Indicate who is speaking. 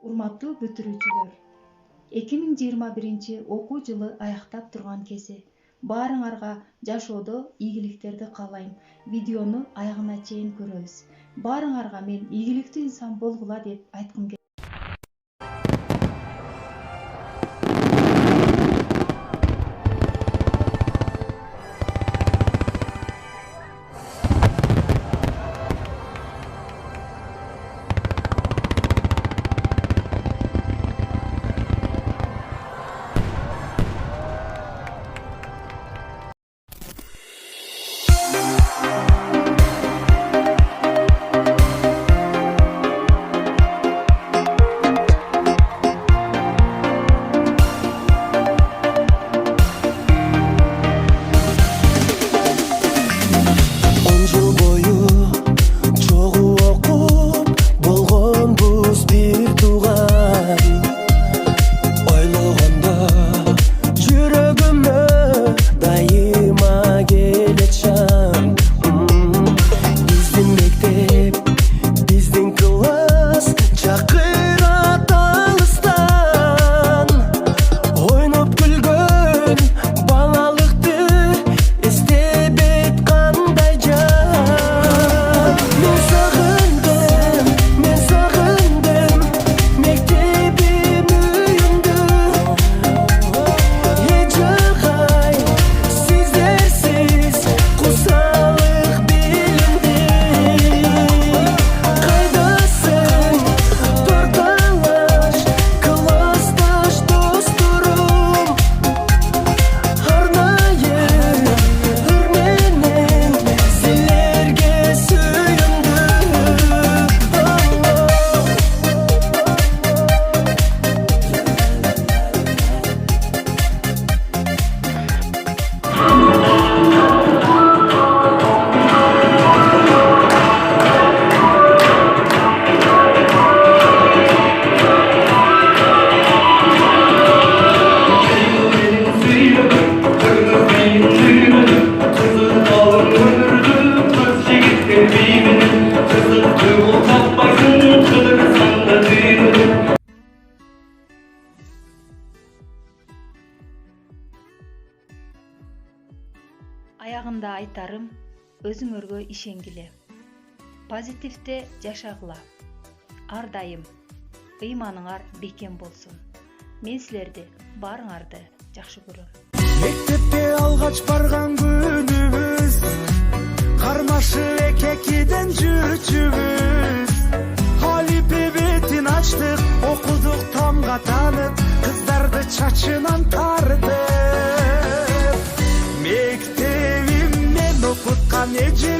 Speaker 1: Урматтуу бүтүрүүчүлөр, 2021 окуу жылы аяктап турган кези. Баарыңарга жашоодо ийгиликтерди каалайм. Видеону аягына чейин көрөбүз. Баарыңарга мен ийгиликтүү инсан болгула деп айткым келет. Аягында айтарым, өзүңөргө ишенгиле. Позитивде жашагыла. Ар дайым ыйманыңар бекем болсун. Мен силерди баарыңарды жакшы көрөм.
Speaker 2: Мектепке алгач барган күнүбүз, кармашып экекиден жүрчүбүз. Алипе бетин ачтык, окудук тамга танып, кыздарды чачынан тартып. Мектебиммен окуткан эже